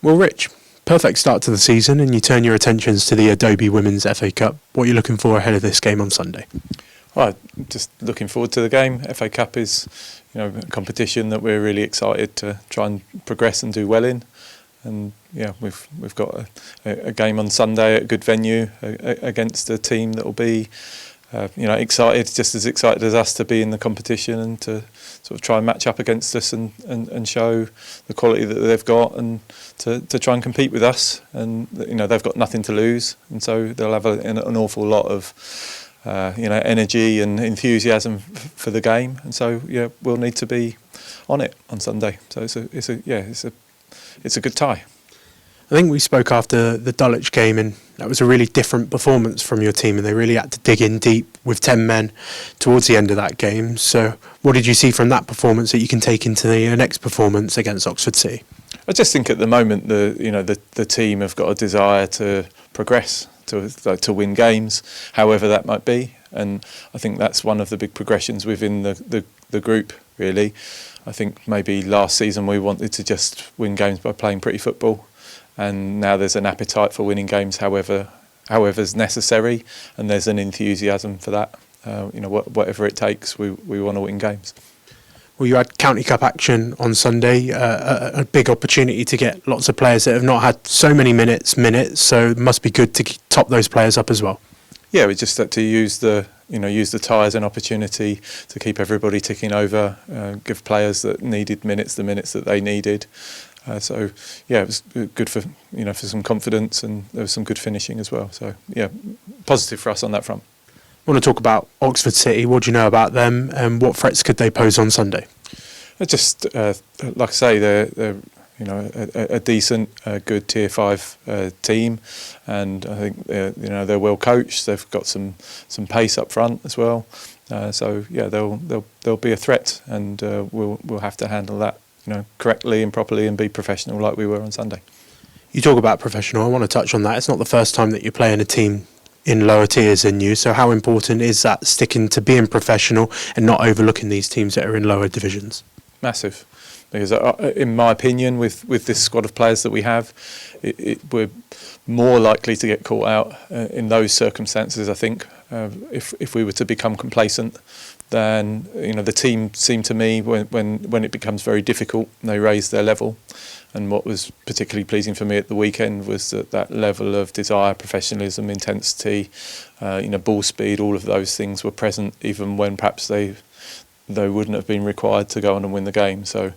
Well, Rich, perfect start to the season, and you turn your attentions to the Adobe Women's FA Cup. What are you looking for ahead of this game on Sunday? Well, just looking forward to the game. FA Cup is, a competition that we're really excited to try and progress and do well in. And yeah, we've got a game on Sunday at a good venue against a team that will be, excited, just as excited as us to be in the competition and to sort of try and match up against us and show the quality that they've got and to try and compete with us. And they've got nothing to lose, and so they'll have an awful lot of energy and enthusiasm for the game. And so we'll need to be on it on Sunday. So it's a good tie. I think we spoke after the Dulwich game, and that was a really different performance from your team, and they really had to dig in deep with 10 men towards the end of that game. So what did you see from that performance that you can take into the next performance against Oxford City? I just think at the moment the team have got a desire to progress, to win games, however that might be, and I think that's one of the big progressions within the group, really. I think maybe last season we wanted to just win games by playing pretty football, and now there's an appetite for winning games however's necessary, and there's an enthusiasm for that. Whatever it takes, we want to win games. Well, you had County Cup action on Sunday, a big opportunity to get lots of players that have not had so many minutes, so it must be good to top those players up as well. Yeah, we just had to use the tie as an opportunity to keep everybody ticking over, give players that needed minutes the minutes that they needed. It was good for for some confidence, and there was some good finishing as well. So positive for us on that front. I want to talk about Oxford City. What do you know about them, and what threats could they pose on Sunday? Just like I say, they're a decent, good Tier 5 team, and I think they're well coached. They've got some pace up front as well. They'll be a threat, and we'll have to handle that correctly and properly and be professional like we were on Sunday. You talk about professional. I want to touch on that. It's not the first time that you're playing a team in lower tiers than you, so how important is that, sticking to being professional and not overlooking these teams that are in lower divisions? Massive, because in my opinion, with this squad of players that we have, we're more likely to get caught out in those circumstances. I think if we were to become complacent, then the team seem to me when it becomes very difficult, they raise their level. And what was particularly pleasing for me at the weekend was that level of desire, professionalism, intensity, ball speed, all of those things were present, even when perhaps they wouldn't have been required to go on and win the game. So,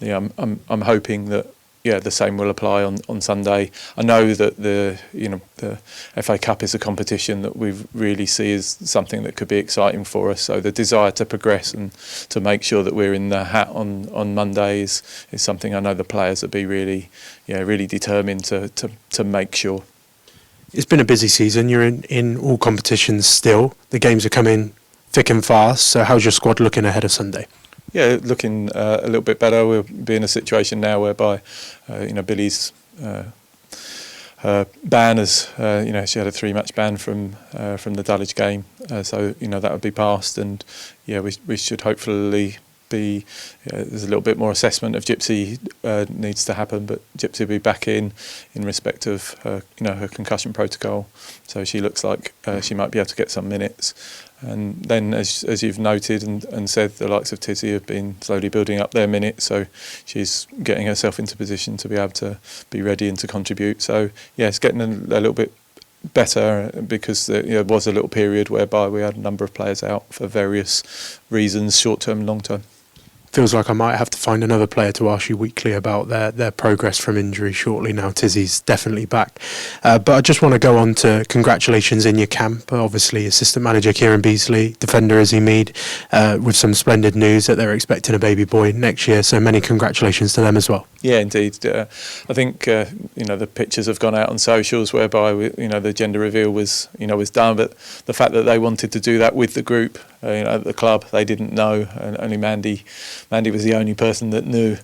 I'm hoping that the same will apply on Sunday. I know that the FA Cup is a competition that we really see as something that could be exciting for us. So the desire to progress and to make sure that we're in the hat on Monday is something I know the players will be really determined to make sure. It's been a busy season. You're in all competitions still. The games are coming thick and fast. So how's your squad looking ahead of Sunday? Yeah, looking a little bit better. We'll be in a situation now whereby, Billy's ban is, she had a 3-match ban from the Dulwich game, so that would be passed, and we should hopefully be. There's a little bit more assessment of Gypsy needs to happen, but Gypsy will be back in respect of her concussion protocol, so she looks like she might be able to get some minutes. And then, as you've noted and said, the likes of Tizzy have been slowly building up their minutes, so she's getting herself into position to be able to be ready and to contribute. So it's getting a little bit better, because there was a little period whereby we had a number of players out for various reasons, short-term and long-term. Feels like I might have to find another player to ask you weekly about their progress from injury shortly now. Tizzy's definitely back. But I just want to go on to congratulations in your camp. Obviously, assistant manager Kieran Beasley, defender Izzy Mead, with some splendid news that they're expecting a baby boy next year. So many congratulations to them as well. Yeah, indeed. I think the pictures have gone out on socials whereby the gender reveal was done, but the fact that they wanted to do that with the group, at the club, they didn't know, and only Mandy was the only person that knew.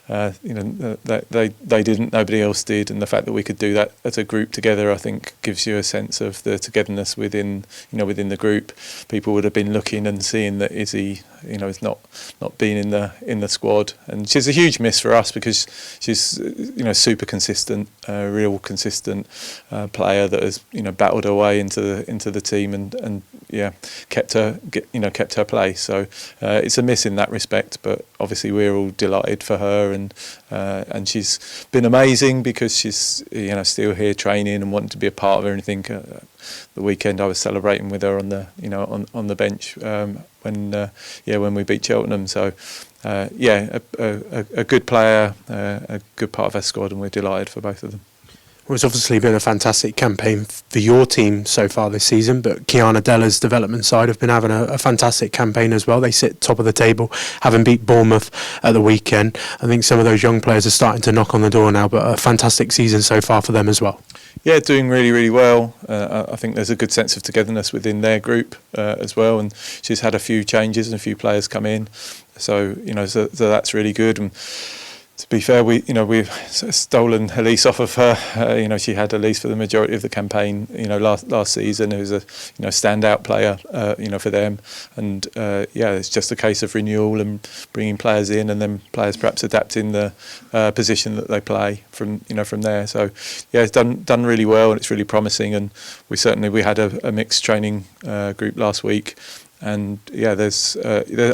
They didn't, nobody else did, and the fact that we could do that as a group together, I think, gives you a sense of the togetherness within the group. People would have been looking and seeing that Izzy, is not being in the squad, and she's a huge miss for us because she's super consistent, real consistent player that has battled her way into the team and kept her place. So it's a miss in that respect, but obviously we're all delighted for her, and she's been amazing because she's still here training and wanting to be a part of everything. The weekend I was celebrating with her on the bench when we beat Cheltenham. So a good player, a good part of our squad, and we're delighted for both of them. Well, it's obviously been a fantastic campaign for your team so far this season, but Kiana Della's development side have been having a fantastic campaign as well. They sit top of the table, having beat Bournemouth at the weekend. I think some of those young players are starting to knock on the door now, but a fantastic season so far for them as well. Yeah, doing really, really well. I think there's a good sense of togetherness within their group as well, and she's had a few changes and a few players come in, so that's really good. And to be fair, we've stolen Elise off of her. She had Elise for the majority of the campaign. Last season, who was a standout player. For them, and it's just a case of renewal and bringing players in, and then players perhaps adapting the position that they play from there. So it's done really well, and it's really promising. And we had a mixed training group last week. And I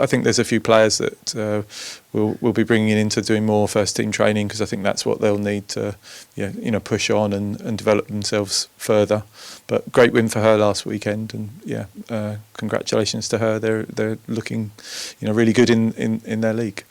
think there's a few players that we'll be bringing in to doing more first team training, because I think that's what they'll need to push on and develop themselves further. But great win for her last weekend, and congratulations to her. They're looking really good in their league.